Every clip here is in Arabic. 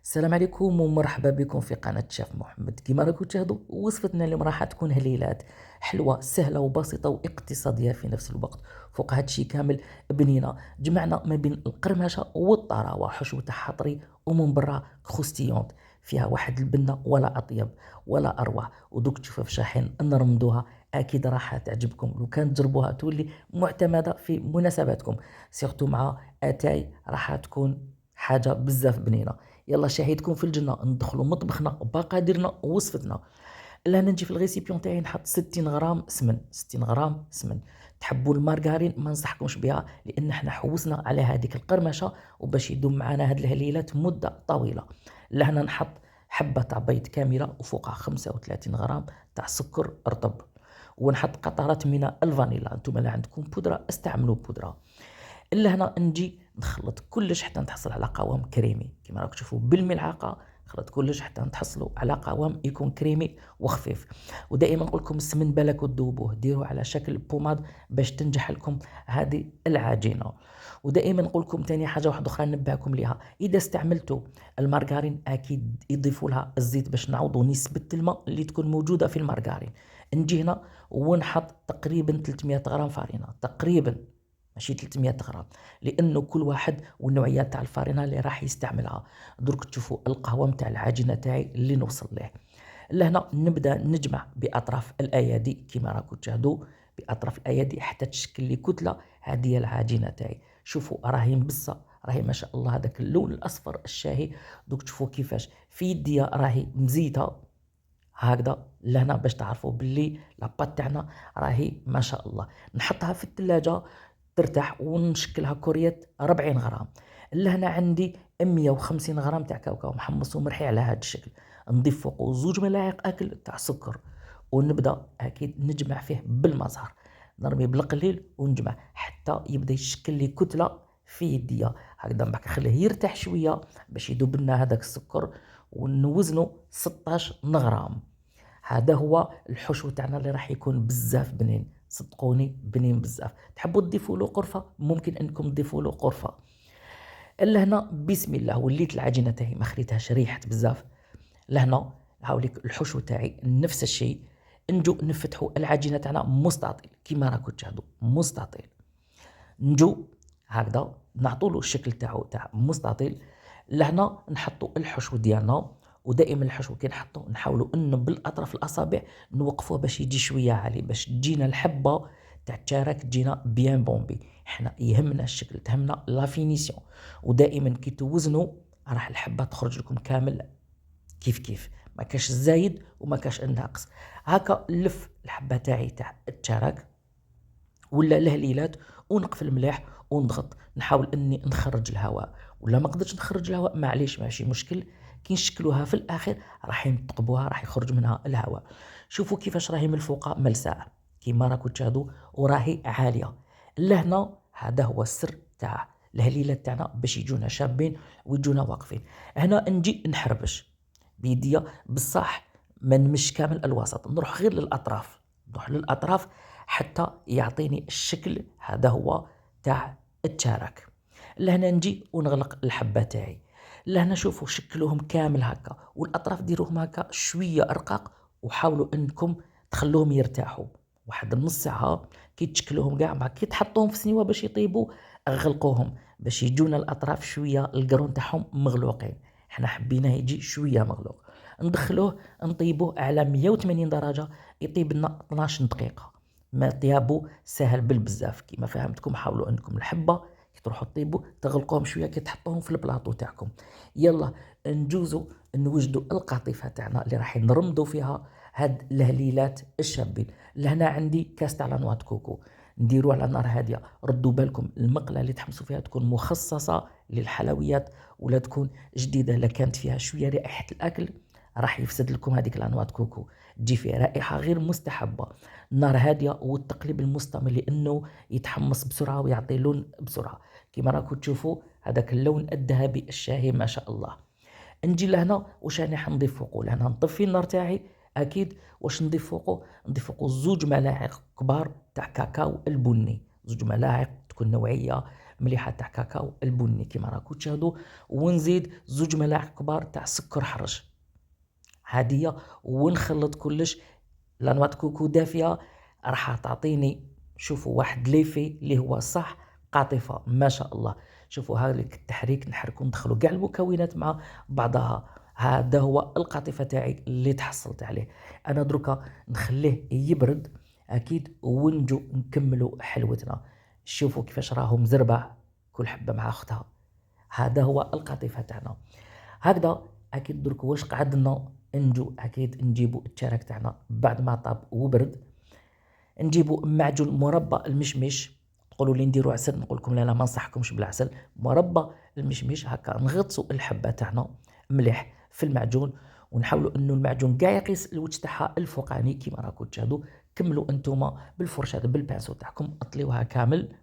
السلام عليكم ومرحبا بكم في قناة شيف محمد. كما راكم تشاهدوا وصفتنا اليوم راح تكون هليلات حلوة سهلة وبسيطة واقتصادية في نفس الوقت. فوق هادشي كامل بنينا جمعنا ما بين القرمشة والطراوة، حشوة حطري ومن برا كروستيونت، فيها واحد البنة ولا أطيب ولا أروع. ودوك تشوفها في شاحن نرمدوها، أكيد راح تعجبكم لو كان تجربوها تولي معتمدة في مناسباتكم، سيرتو مع أتاي راح تكون حاجة بزاف بنينة. يلا شاهدكم في الجنة، ندخلوا مطبخنا بقادرنا ووصفتنا. لهنا نجي في الغيسيبيون تاعي نحط 60 غرام سمن، 60 غرام سمن. تحبوا المارغارين ما نصحكمش بها لان احنا حوسنا على هذيك القرمشه وباش يدوم معنا هاد الهليلات مده طويله. لهنا نحط حبه تاع بيض كامله وفوقها 35 غرام تاع سكر رطب، ونحط قطرات من الفانيلا. انتم لا عندكم بودره استعملوا بودره. الا هنا نجي نخلط كلش حتى نتحصل على قوام كريمي كما راكم تشوفوا بالملعقه. نخلط كلش حتى نتحصلوا على قوام يكون كريمي وخفيف. ودائما نقول لكم السمن بالك وتذوبوه، ديروه على شكل بوماد باش تنجح لكم هذه العجينه. ودائما نقول لكم ثاني حاجه واحده اخرى ننبهكم ليها، اذا استعملتوا المارغرين اكيد يضيفوا لها الزيت باش نعوضوا نسبه الماء اللي تكون موجوده في المارغرين. نجي هنا ونحط تقريبا 300 غرام فارينه، تقريبا ماشي 300 غرام، لانه كل واحد والنوعيات تاع الفارينه اللي راح يستعملها. درك تشوفوا القوام تاع العجينه تاعي اللي نوصل له. لهنا نبدا نجمع باطراف الايادي كما راكم تشاهدوا، باطراف الايادي حتى تشكل لي كتله. هذه هي العجينه تاعي، شوفوا راهي مبسه، راهي ما شاء الله هذاك اللون الاصفر الشاهي. دوك تشوفوا كيفاش في يديا راهي مزيته هكذا. لهنا باش تعرفوا باللي لاباط تاعنا راهي ما شاء الله. نحطها في الثلاجه ترتاح ونشكلها كوريات 40 غرام. لهنا عندي 150 غرام تاع كاوكاو محمص ومرحي على هذا الشكل. نضيف فوقه 2 ملاعق اكل تاع سكر، ونبدا اكيد نجمع فيه بالمزهر، نرمي بالقليل ونجمع حتى يبدا يشكل لي كتله في يديا هكذا. من بعد نخليه يرتاح شويه باش يذوب لنا هذاك السكر، ونوزنه 16 غرام. هذا هو الحشو تاعنا اللي راح يكون بزاف بنين، صدقوني بنين بزاف. تحبوا تضيفوا له قرفه ممكن انكم تضيفوا له قرفه. لهنا بسم الله وليت العجينه تاعي ما خليتهاش ريحت بزاف. لهنا هاوليك الحشو تاعي نفس الشيء. نجو نفتحوا العجينه تاعنا مستطيل كيما راكم تشاهدوا مستطيل. نجو هكذا نعطوا له الشكل تاعو تاع مستطيل. لهنا نحطوا الحشو ديالنا، ودائما الحشو كي نحطوا نحاولوا انه بالاطراف الاصابع نوقفوه باش يجي شويه عالي باش تجينا الحبه تاع التشارك تجينا بيان بومبي. احنا يهمنا الشكل، تهمنا لا فينيسيون. ودائما كي توزنوا راح الحبه تخرج لكم كامل كيف كيف، ما كاش الزايد وما كاش الناقص. هكا نلف الحبه تاعي تاع التشارك ولا الهليلات ونقفل مليح ونضغط، نحاول اني نخرج الهواء. ولا ما قدرتش نخرج الهواء معليش ماشي مشكل، كي نشكلوها في الاخر راح نثقبوها راح يخرج منها الهواء. شوفوا كيفاش راهي من الفوق ملساء كيما راكم تشاهدوا وراهي عاليه. لهنا هذا هو السر تاع الهليلات تاعنا باش يجونا شابين ويجونا واقفين. هنا نجي نحربش بيديا بصح ما نمش كامل الوسط، نروح غير للاطراف، نروح للاطراف حتى يعطيني الشكل هذا هو تاع التشارك. لهنا نجي ونغلق الحبه تاعي. لهنا شوفوا شكلوهم كامل هكا، والاطراف ديروهم هكا شويه رقاق، وحاولوا انكم تخلوهم يرتاحوا واحد نص ساعه. كي تشكلوهم كاع بعد كي تحطوهم في سنيوه باش يطيبوا غلقوهم باش يجونا الاطراف شويه القرون تاعهم مغلوقين. احنا حبيناه يجي شويه مغلوق. ندخلوه نطيبوه على 180 درجه يطيب لنا 12 دقيقه. ما طيابو سهل بالبزاف كيما فهمتكم. حاولوا انكم الحبه كي تروحوا طيبوا تغلقوهم شويه كي تحطوهم في البلاطو تاعكم. يلا نجوزوا نوجدوا القطيفه تاعنا اللي راح نرمدوا فيها هاد الهليلات الشابين. لهنا عندي كاس تاع لانوات كوكو، نديروا على نار هاديه. ردوا بالكم المقله اللي تحمسوا فيها تكون مخصصه للحلويات ولا تكون جديده. لا كانت فيها شويه رائحه الاكل راح يفسد لكم هذيك لانوات كوكو، تجي فيه رائحه غير مستحبه. نار هاديه والتقليب المستمر لانه يتحمص بسرعه ويعطي لون بسرعه. كما راكم تشوفوا هذاك اللون الذهبي الشاهي ما شاء الله. نجي لهنا واش راني حنضيف فوقه. لهنا نطفي النار تاعي اكيد. واش نضيف فوقه؟ نضيف فوقه 2 ملاعق كبار تاع كاكاو البني، 2 ملاعق تكون نوعيه مليحه تاع كاكاو البني كيما راكم تشاهدوا، ونزيد 2 ملاعق كبار تاع سكر حرج عاديه، ونخلط كلش. لانواع كوكو دافيه راح تعطيني، شوفوا، واحد ليفي اللي هو صح قاطفه ما شاء الله. شوفوا هذاك التحريك، نحركوا ندخلوا كاع المكونات مع بعضها، هذا هو القاطفه تاعي اللي تحصلت عليه. انا دركا نخليه يبرد اكيد ونجو نكملوا حلوتنا. شوفوا كيفاش راهو مزربع كل حبه مع اختها، هذا هو القاطفه تاعنا. هكذا اكيد درك واش قعدنا نجو اكيد نجيبوا التراك تاعنا بعد ما طاب وبرد، نجيبوا معجون مربى المشمش. تقولوا لي نديروا عسل، نقول لكم لا لا، ما نصحكمش بالعسل، مربى المشمش. هكا نغطسوا الحبه تاعنا مليح في المعجون، ونحاولوا انه المعجون كاع يقيس الوجه تاعها الفوقاني كيما راكم تشاهدوا. كملوا انتوما بالفرشاه بالبانسو تاعكم، اطليوها كامل،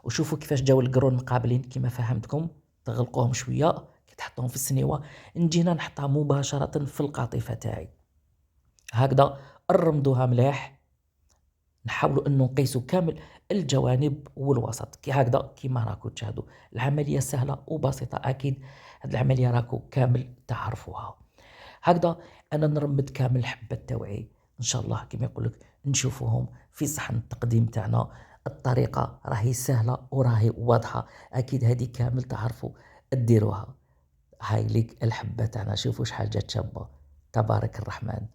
وشوفوا كيفاش جاو القرون مقابلين كيما فهمتكم. تغلقوهم شويه كي تحطوهم في السنيوه، نجينا نحطها مباشره في القاطفه تاعي. هكذا نرمدوها مليح، نحاولوا انه نقيسوا كامل الجوانب والوسط كي هكذا كيما راكم تشاهدوا. العمليه سهله وبسيطه، اكيد هذه العمليه راكم كامل تعرفوها. هكذا انا نرمد كامل الحبه تاوعي، ان شاء الله كما يقول لك نشوفوهم في صحن التقديم تاعنا. الطريقه راهي سهله وراهي واضحه، اكيد هذه كامل تعرفوا ديروها. هاي ليك الحبه تاعنا، شوفوا شحال جات شابه، تبارك الرحمن.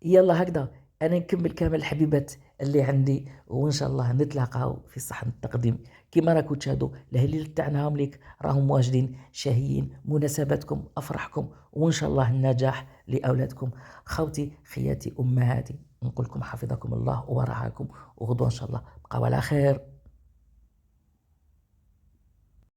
يلا هكذا انا نكمل كامل الحبيبات اللي عندي، وان شاء الله نتلاقاو في صحن التقديم. كيما راكم تشاهدوا الهليل تاعنا ليك راهم واجدين شاهيين، مناسباتكم افراحكم، وان شاء الله النجاح لاولادكم. خوتي خياتي امهاتي، نقول لكم حفظكم الله ورعاكم، وغدوه ان شاء الله بقاو على خير.